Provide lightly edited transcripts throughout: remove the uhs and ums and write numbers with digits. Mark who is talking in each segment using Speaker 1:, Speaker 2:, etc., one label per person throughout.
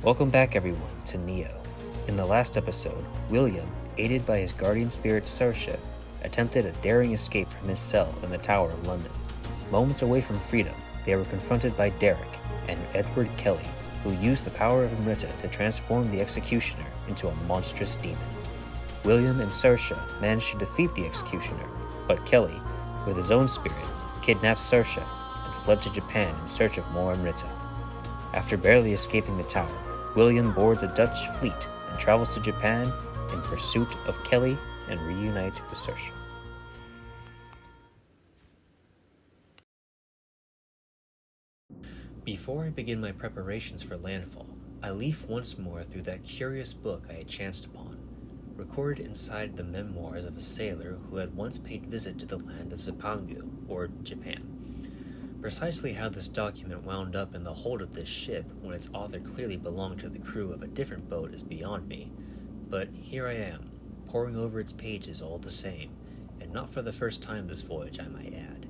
Speaker 1: Welcome back everyone to Nioh. In the last episode, William, aided by his guardian spirit Saoirse, attempted a daring escape from his cell in the Tower of London. Moments away from freedom, they were confronted by Derek and Edward Kelley, who used the power of Amrita to transform the Executioner into a monstrous demon. William and Saoirse managed to defeat the Executioner, but Kelley, with his own spirit, kidnapped Saoirse and fled to Japan in search of more Amrita. After barely escaping the tower, William boards a Dutch fleet and travels to Japan in pursuit of Kelley and reunite with Saoirse. Before I begin my preparations for landfall, I leaf once more through that curious book I had chanced upon, recorded inside the memoirs of a sailor who had once paid visit to the land of Zipangu, or Japan. Precisely how this document wound up in the hold of this ship when its author clearly belonged to the crew of a different boat is beyond me, but here I am, poring over its pages all the same, and not for the first time this voyage, I might add.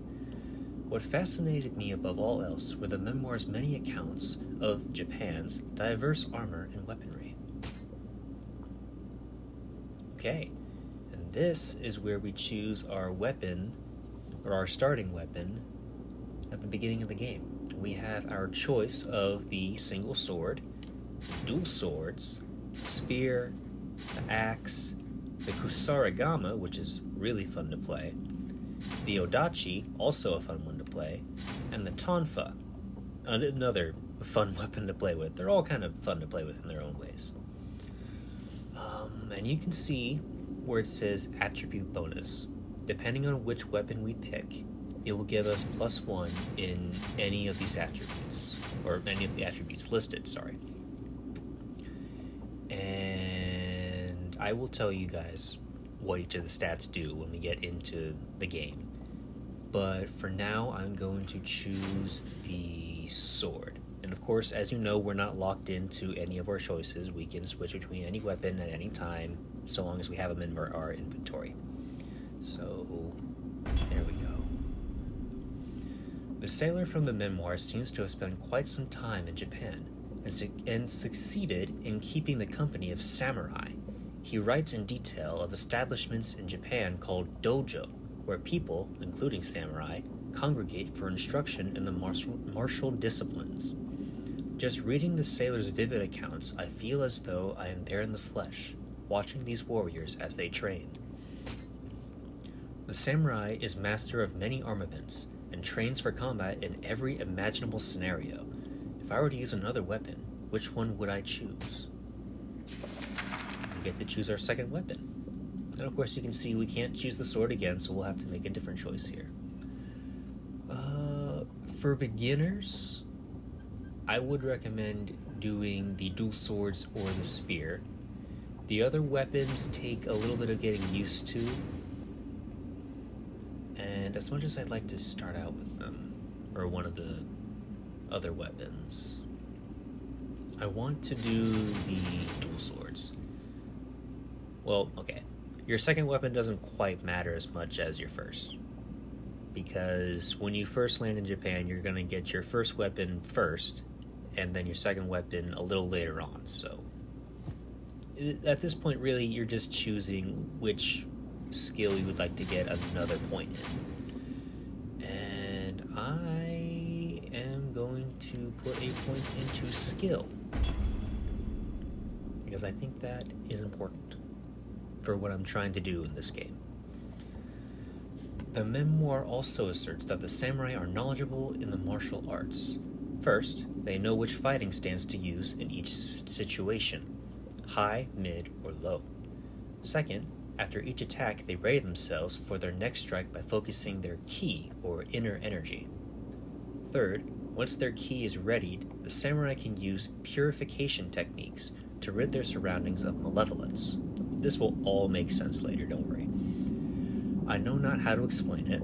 Speaker 1: What fascinated me above all else were the memoir's many accounts of Japan's diverse armor and weaponry. Okay, and this is where we choose our weapon, or our starting weapon, at the beginning of the game. We have our choice of the single sword, dual swords, spear, the axe, the kusarigama, which is really fun to play, the odachi, also a fun one to play, and the tonfa, another fun weapon to play with. They're all kind of fun to play with in their own ways. And you can see where it says attribute bonus. Depending on which weapon we pick, it will give us +1 in any of these attributes, or any of the attributes listed, sorry. And I will tell you guys what each of the stats do when we get into the game. But for now, I'm going to choose the sword. And of course, as you know, we're not locked into any of our choices. We can switch between any weapon at any time, so long as we have them in our inventory. So, there we go. The sailor from the memoir seems to have spent quite some time in Japan, and succeeded in keeping the company of samurai. He writes in detail of establishments in Japan called dojo, where people, including samurai, congregate for instruction in the martial disciplines. Just reading the sailor's vivid accounts, I feel as though I am there in the flesh, watching these warriors as they train. The samurai is master of many armaments, and trains for combat in every imaginable scenario. If I were to use another weapon, which one would I choose? We get to choose our second weapon. And of course you can see we can't choose the sword again, so we'll have to make a different choice here. For beginners, I would recommend doing the dual swords or the spear. The other weapons take a little bit of getting used to, and as much as I'd like to start out with them, or one of the other weapons, I want to do the dual swords. Well, okay, your second weapon doesn't quite matter as much as your first, because when you first land in Japan, you're going to get your first weapon first, and then your second weapon a little later on, so at this point, really, you're just choosing which skill you would like to get another point in. And I am going to put a point into skill, because I think that is important for what I'm trying to do in this game. The memoir also asserts that the samurai are knowledgeable in the martial arts. First, they know which fighting stance to use in each situation, high, mid, or low. Second, after each attack, they ready themselves for their next strike by focusing their ki, or inner energy. Third, once their ki is readied, the samurai can use purification techniques to rid their surroundings of malevolence. This will all make sense later, don't worry. I know not how to explain it,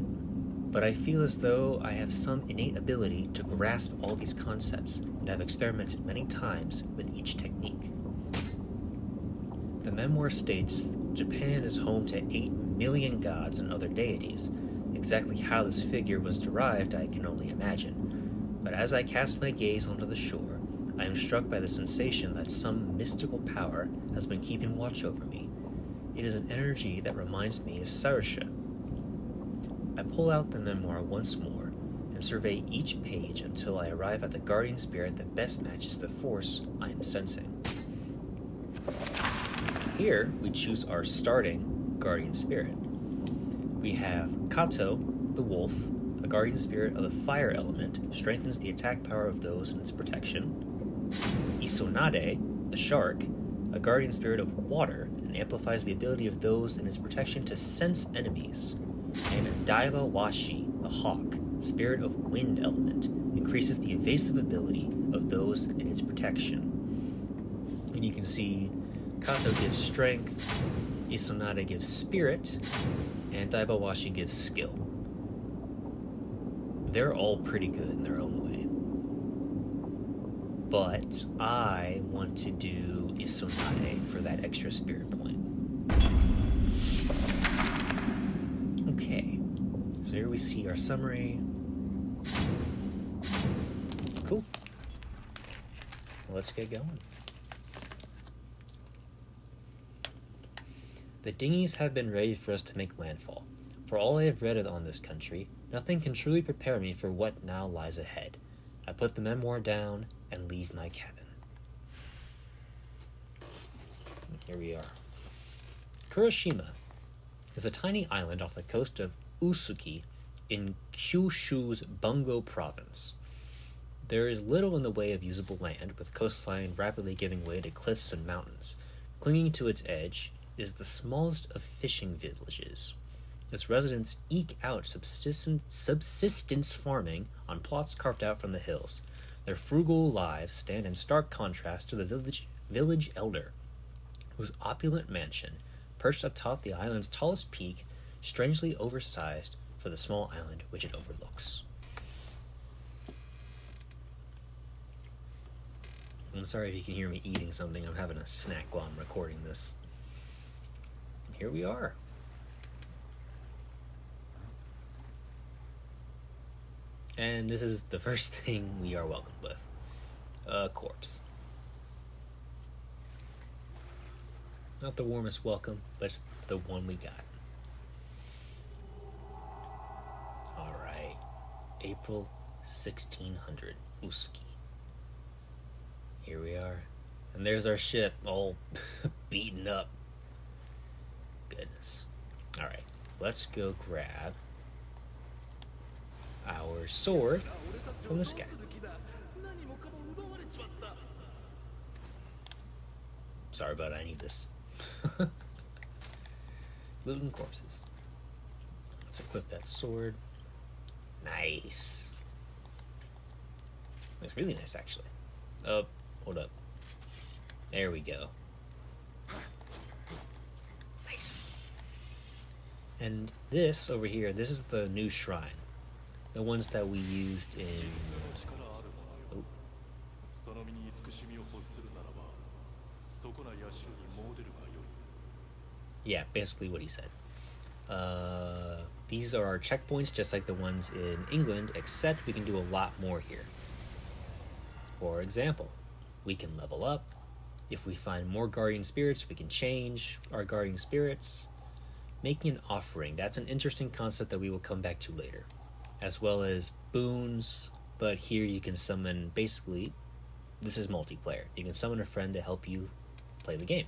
Speaker 1: but I feel as though I have some innate ability to grasp all these concepts and have experimented many times with each technique. The memoir states Japan is home to 8 million gods and other deities. Exactly how this figure was derived I can only imagine, but as I cast my gaze onto the shore, I am struck by the sensation that some mystical power has been keeping watch over me. It is an energy that reminds me of Saorsha. I pull out the memoir once more and survey each page until I arrive at the guardian spirit that best matches the force I am sensing. Here, we choose our starting guardian spirit. We have Kato, the wolf, a guardian spirit of the fire element, strengthens the attack power of those in its protection. Isonade, the shark, a guardian spirit of water, and amplifies the ability of those in its protection to sense enemies. And Daiba Washi, the hawk, spirit of wind element, increases the evasive ability of those in its protection. And you can see Kato gives strength, Isonade gives spirit, and Daiba Washi gives skill. They're all pretty good in their own way. But I want to do Isonade for that extra spirit point. Okay, so here we see our summary. Cool. Let's get going. The dinghies have been ready for us to make landfall. For all I have read on this country, nothing can truly prepare me for what now lies ahead. I put the memoir down and leave my cabin. Here we are. Kuroshima is a tiny island off the coast of Usuki in Kyushu's Bungo province. There is little in the way of usable land, with coastline rapidly giving way to cliffs and mountains. Clinging to its edge is the smallest of fishing villages. Its residents eke out subsistence farming on plots carved out from the hills. Their frugal lives stand in stark contrast to the village elder, whose opulent mansion, perched atop the island's tallest peak, strangely oversized for the small island which it overlooks. I'm sorry if you can hear me eating something. I'm having a snack while I'm recording this. And here we are. And this is the first thing we are welcomed with. A corpse. Not the warmest welcome, but it's the one we got. Alright. April 1600, Usuki. Here we are. And there's our ship, all beaten up. Goodness. Alright, let's go grab our sword from this guy. Sorry about it, I need this. Looting corpses. Let's equip that sword. Nice. Looks really nice, actually. Hold up. There we go. Nice. And this over here, this is the new shrine. The ones that we used in... Oh. Yeah, basically what he said. These are our checkpoints, just like the ones in England, except we can do a lot more here. For example, we can level up. If we find more guardian spirits, we can change our guardian spirits. Making an offering, that's an interesting concept that we will come back to later. As well as boons, but here you can summon, basically, this is multiplayer. You can summon a friend to help you play the game.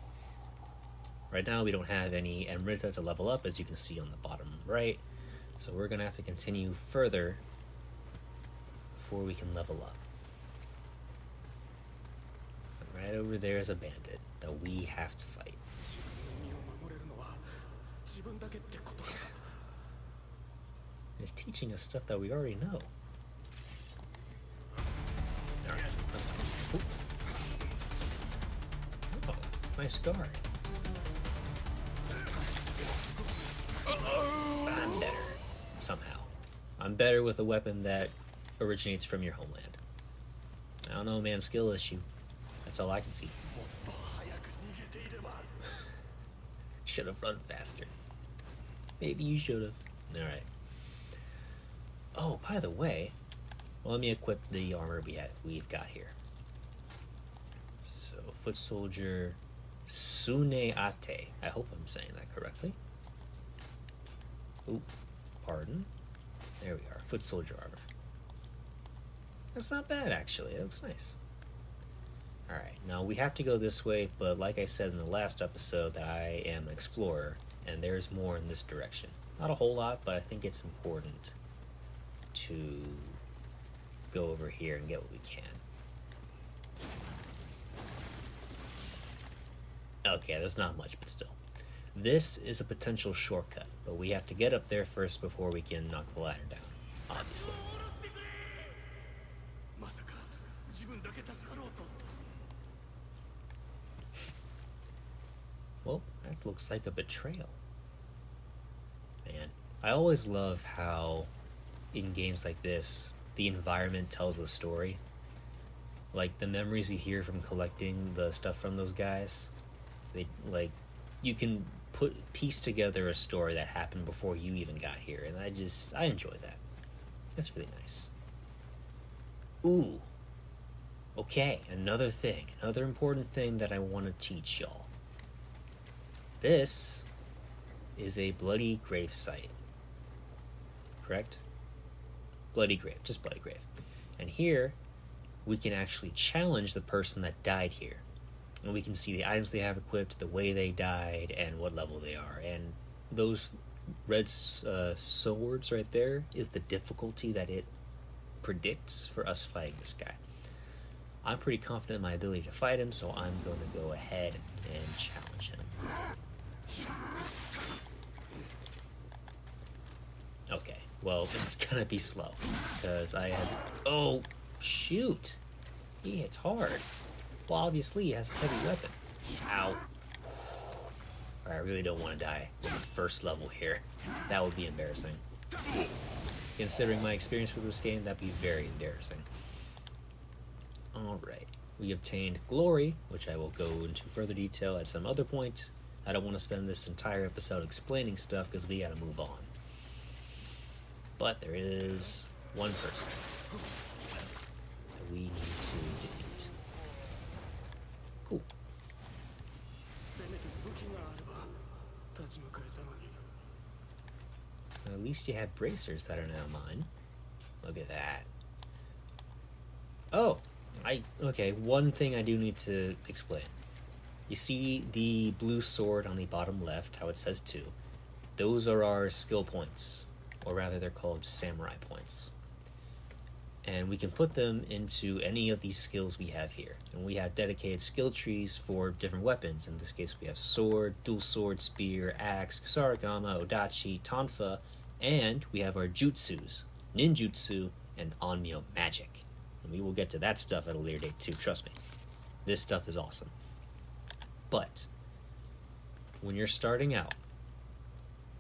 Speaker 1: Right now we don't have any Emrita to level up, as you can see on the bottom right, so we're going to have to continue further before we can level up. And right over there is a bandit that we have to fight. It's teaching us stuff that we already know. Alright, let's fight. Oh, nice guard. But I'm better, somehow. I'm better with a weapon that originates from your homeland. I don't know, man, skill issue. That's all I can see. Should have run faster. Maybe you should have. Alright. Oh, by the way, well, let me equip the armor we've got here. foot soldier Suneate. I hope I'm saying that correctly. Ooh, pardon. There we are, foot soldier armor. That's not bad, actually. It looks nice. Alright, now we have to go this way, but like I said in the last episode, that I am an explorer, and there's more in this direction. Not a whole lot, but I think it's important to go over here and get what we can. Okay, there's not much, but still. This is a potential shortcut, but we have to get up there first before we can knock the ladder down, obviously. Well, that looks like a betrayal. Man, I always love how in games like this, the environment tells the story. Like, the memories you hear from collecting the stuff from those guys, you can piece together a story that happened before you even got here, and I enjoy that. That's really nice. Ooh. Okay, another important thing that I want to teach y'all. This is a bloody grave site. Correct? Bloody grave, just bloody grave. And here, we can actually challenge the person that died here. And we can see the items they have equipped, the way they died, and what level they are. And those red swords right there is the difficulty that it predicts for us fighting this guy. I'm pretty confident in my ability to fight him, so I'm going to go ahead and challenge him. Okay, well, it's gonna be slow, because I have... Oh, shoot! He hits hard. Well, obviously he has a heavy weapon. Ow. I really don't want to die in the first level here. That would be embarrassing. Considering my experience with this game, that'd be very embarrassing. Alright, we obtained glory, which I will go into further detail at some other point. I don't want to spend this entire episode explaining stuff because we gotta move on. But there is one person that we need to defeat. Cool. At least you have bracers that are now mine. Look at that. Oh, okay, one thing I do need to explain. You see the blue sword on the bottom left, how it says 2. Those are our skill points, or rather they're called samurai points. And we can put them into any of these skills we have here. And we have dedicated skill trees for different weapons. In this case we have sword, dual sword, spear, axe, kusarigama, odachi, tonfa, and we have our jutsus, ninjutsu, and onmyo magic. And we will get to that stuff at a later date too, trust me. This stuff is awesome. But when you're starting out,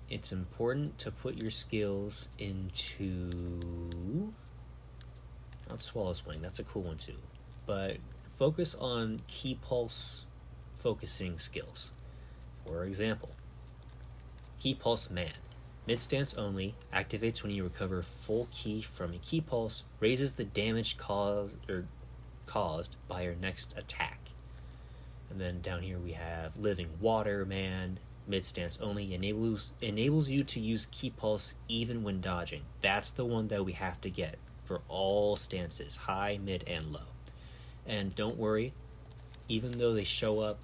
Speaker 1: it's important to put your skills into... Not Swallow's Wing, that's a cool one too. But focus on key pulse focusing skills. For example, key pulse man. Mid stance only, activates when you recover full ki from a key pulse, raises the damage caused by your next attack. And then down here we have living water man, mid stance only, enables you to use key pulse even when dodging. That's the one that we have to get for all stances, high, mid, and low. And don't worry, even though they show up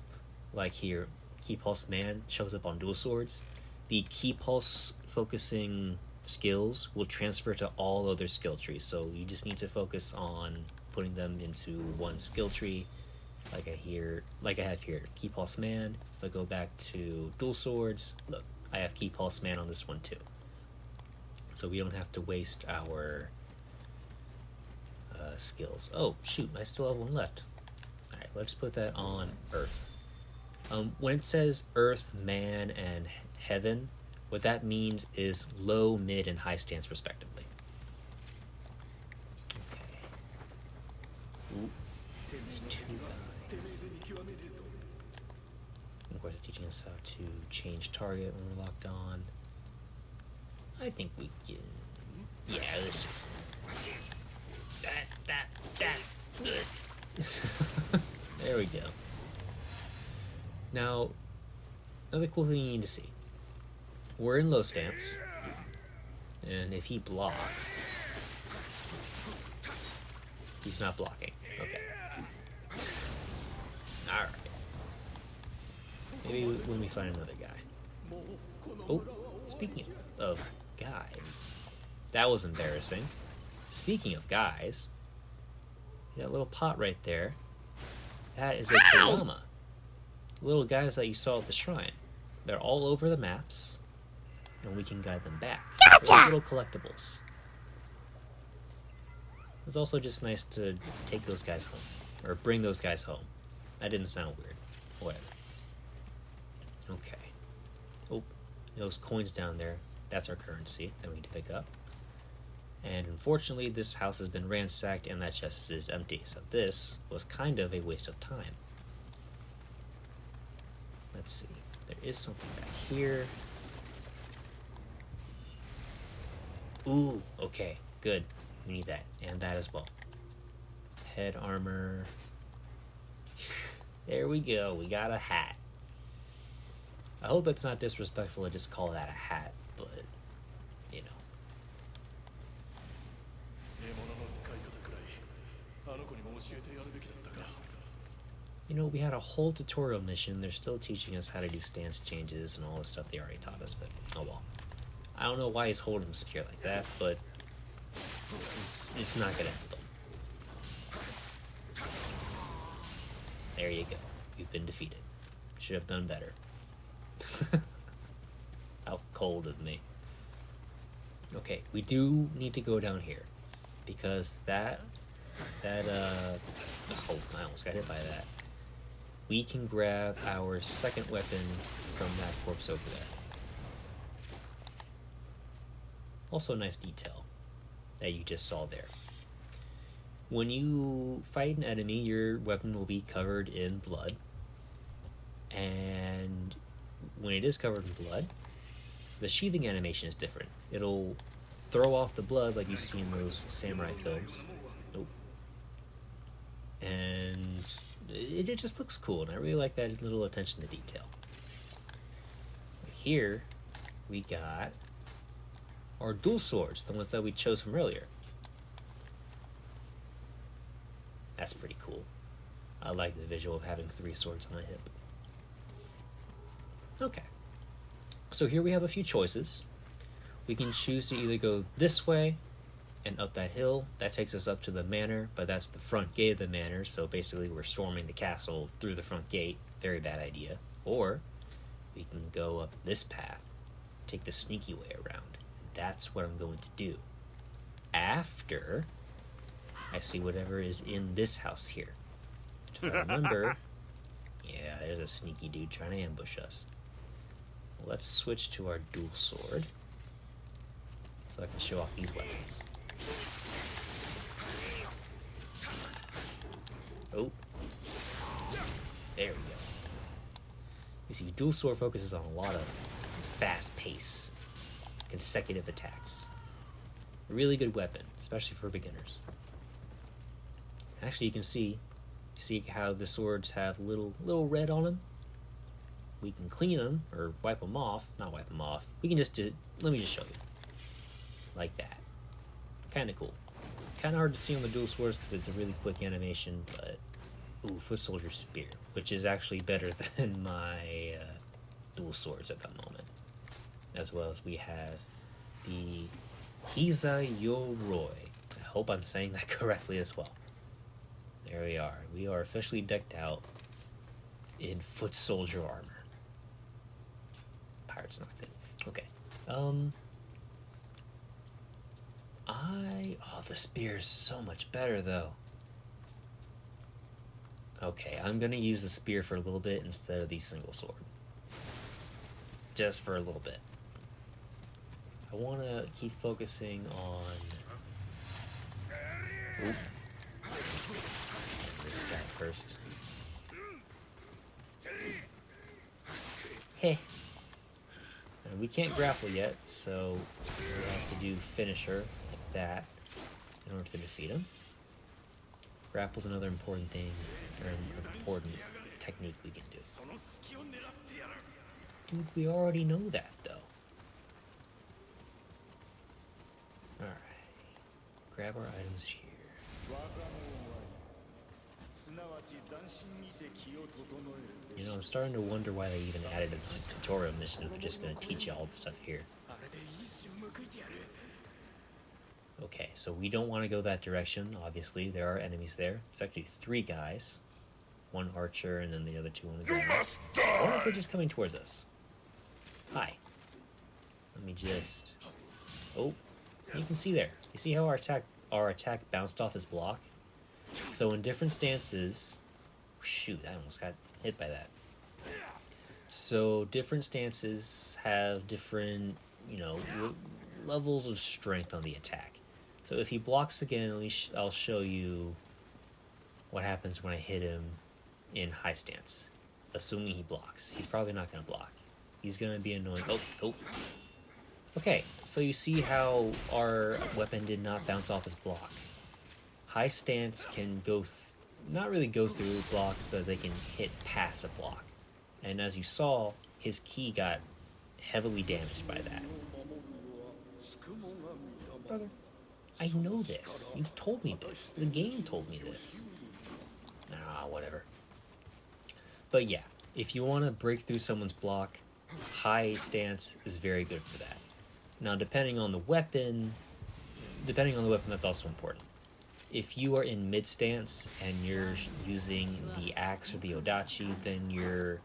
Speaker 1: like here, key pulse man shows up on dual swords, the key pulse focusing skills will transfer to all other skill trees, so you just need to focus on putting them into one skill tree, like I have here, key pulse man. If I go back to dual swords, look, I have key pulse man on this one too. So we don't have to waste our skills. Oh shoot, I still have one left. Alright, let's put that on earth. When it says earth, man, and heaven, what that means is low, mid, and high stance respectively. Okay. Ooh, there's 2 guys. Of course, it's teaching us how to change target when we're locked on. I think we can... Yeah, let's just... That. Good. There we go. Now, another cool thing you need to see. We're in low stance, and if he blocks, he's not blocking. Okay. Alright. Maybe when we find another guy. Oh, speaking of guys, that was embarrassing. Speaking of guys, that little pot right there, that is a Kurama. Little guys that you saw at the shrine. They're all over the maps, and we can guide them back. They're like little collectibles. It's also just nice to take those guys home, or bring those guys home. That didn't sound weird. Whatever. Okay. Oh, those coins down there, that's our currency that we need to pick up. And unfortunately, this house has been ransacked and that chest is empty, so this was kind of a waste of time. Let's see. There is something back here. Ooh, okay, good. We need that, and that as well. Head armor. There we go, we got a hat. I hope that's not disrespectful to just call that a hat, but, you know. You know, we had a whole tutorial mission. They're still teaching us how to do stance changes and all the stuff they already taught us, but oh well. I don't know why he's holding him secure like that, but it's not gonna help him. There you go. You've been defeated. Should have done better. How cold of me. Okay, we do need to go down here because oh, I almost got hit by that. We can grab our second weapon from that corpse over there. Also a nice detail that you just saw there. When you fight an enemy, your weapon will be covered in blood. And when it is covered in blood, the sheathing animation is different. It'll throw off the blood like you see in those samurai films. Nope. And it just looks cool, and I really like that little attention to detail. Here, we got our dual swords, the ones that we chose from earlier. That's pretty cool. I like the visual of having 3 swords on a hip. Okay. So here we have a few choices. We can choose to either go this way and up that hill. That takes us up to the manor, but that's the front gate of the manor, so basically we're storming the castle through the front gate. Very bad idea. Or we can go up this path, take the sneaky way around. That's what I'm going to do. After I see whatever is in this house here. If I remember, yeah, there's a sneaky dude trying to ambush us. Let's switch to our dual sword so I can show off these weapons. Oh, there we go. You see, dual sword focuses on a lot of fast pace, consecutive attacks. A really good weapon, especially for beginners. Actually, you can see how the swords have little red on them. We can clean them or wipe them off. Not wipe them off. We can just let me just show you. Like that. Kind of cool. Kind of hard to see on the dual swords because it's a really quick animation, but ooh, foot soldier spear, which is actually better than my dual swords at the moment. As well as we have the Hiza Yoroi. I hope I'm saying that correctly as well. There we are. We are officially decked out in foot soldier armor. Pirate's not good. Okay. The spear's so much better though. Okay, I'm gonna use the spear for a little bit instead of the single sword. Just for a little bit. I wanna keep focusing on this guy first. Heh. And we can't grapple yet, so we'll have to do finisher like that in order to defeat him. Grapple's another important thing, or an important technique we can do. Dude, we already know that, though. Alright. Grab our items here. You know, I'm starting to wonder why they even added a tutorial mission if they're just going to teach you all the stuff here. Okay, so we don't want to go that direction, obviously. There are enemies there. It's actually 3 guys. 1 archer and then the other 2 on the ground. I wonder if they're just coming towards us. Hi. Let me just... Oh, you can see there. You see how our attack bounced off his block? So in different stances... Shoot, I almost got hit by that. So different stances have different, you know, levels of strength on the attack. So if he blocks again, I'll show you what happens when I hit him in high stance. Assuming he blocks. He's probably not going to block. He's going to be annoying. Oh. Okay, so you see how our weapon did not bounce off his block. High stance can not really go through blocks, but they can hit past a block. And as you saw, his key got heavily damaged by that. Brother, I know this. You've told me this. The game told me this. Whatever. But yeah, if you want to break through someone's block, high stance is very good for that. Now, depending on the weapon, that's also important. If you are in mid stance and you're using the axe or the odachi, then your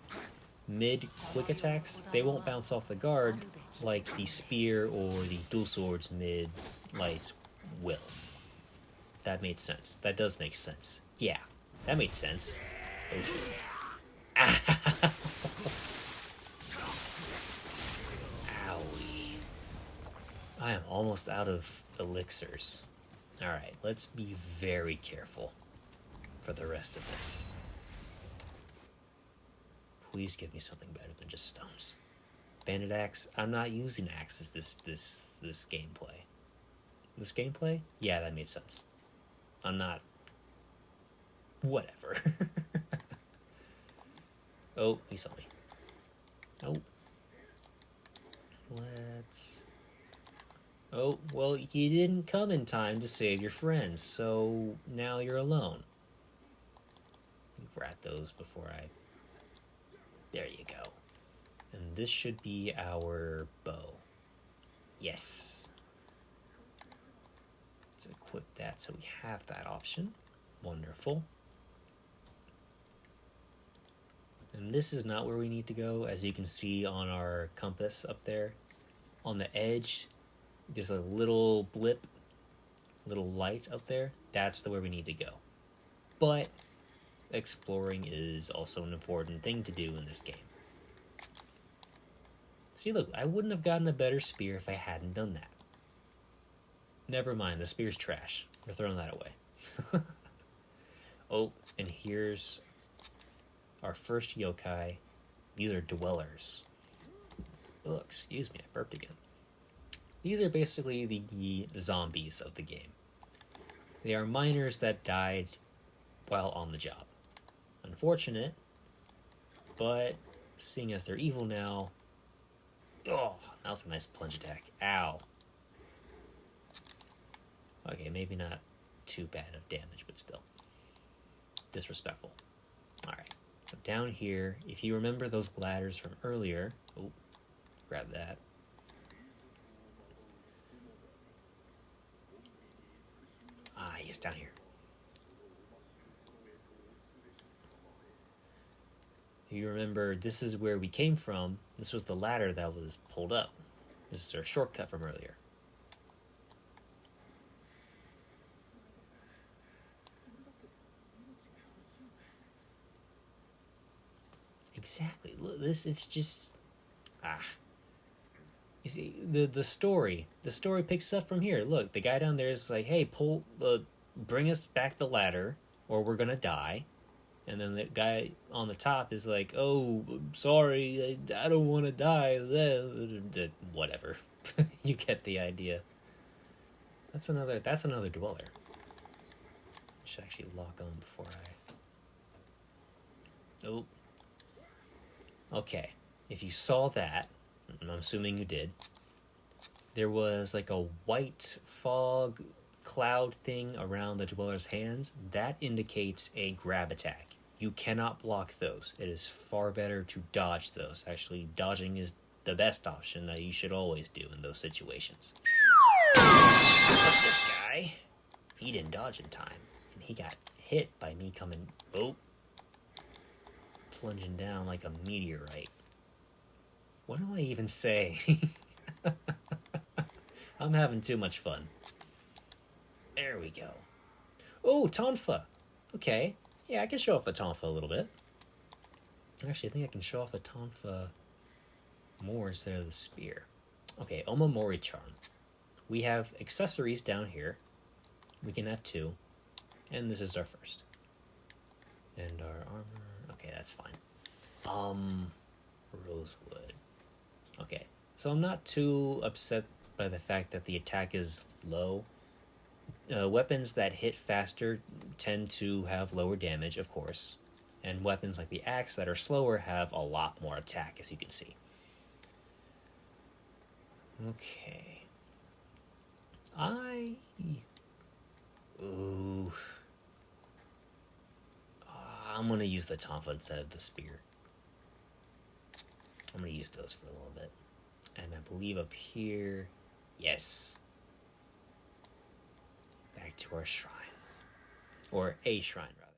Speaker 1: mid quick attacks, they won't bounce off the guard like the spear or the dual swords mid lights will. That made sense. That does make sense. Yeah, that made sense. Oh shit. Owie. I am almost out of elixirs. Alright, let's be very careful for the rest of this. Please give me something better than just stones. Bandit axe. I'm not using axes this gameplay. This gameplay? Yeah, that made sense. I'm not... Whatever. Oh, he saw me. Oh. Let's... Oh, well, you didn't come in time to save your friends, so now you're alone. Grab those before I... There you go. And this should be our bow. Yes. Let's equip that so we have that option. Wonderful. And this is not where we need to go, as you can see on our compass up there. On the edge, there's a little blip, little light up there. That's the where we need to go. But exploring is also an important thing to do in this game. See, look, I wouldn't have gotten a better spear if I hadn't done that. Never mind, the spear's trash. We're throwing that away. Oh, and here's our first yokai. These are dwellers. Oh, excuse me, I burped again. These are basically the zombies of the game. They are miners that died while on the job. Unfortunate, but seeing as they're evil now... Oh, that was a nice plunge attack. Ow. Okay, maybe not too bad of damage, but still. Disrespectful. Alright, so down here, if you remember those ladders from earlier... Oh, grab that. Ah, yes, down here. You remember, this is where we came from. This was the ladder that was pulled up. This is our shortcut from earlier. Exactly. Look, it's just... You see, the story picks up from here. Look, the guy down there is like, hey, bring us back the ladder, or we're gonna die. And then the guy on the top is like, oh, sorry, I don't want to die. Whatever. You get the idea. That's another dweller. I should actually lock on before I... Oh. Okay. if you saw that, and I'm assuming you did, there was like a white fog cloud thing around the dweller's hands. That indicates a grab attack. You cannot block those. It is far better to dodge those. Actually, dodging is the best option that you should always do in those situations. But this guy, he didn't dodge in time, and he got hit by me coming, plunging down like a meteorite. What do I even say? I'm having too much fun. There we go. Oh, Tonfa. Okay. Yeah, I can show off the Tonfa a little bit. Actually, I think I can show off the Tonfa more instead of the spear. Okay, Omamori Charm. We have accessories down here. We can have 2. And this is our first. And our armor. Okay, that's fine. Rosewood. Okay, so I'm not too upset by the fact that the attack is low. Weapons that hit faster tend to have lower damage, of course. And weapons like the axe that are slower have a lot more attack, as you can see. Okay. Ooh. I'm going to use the Tonfa instead of the spear. I'm going to use those for a little bit. And I believe up here... Yes. Back to our shrine. Or a shrine, rather.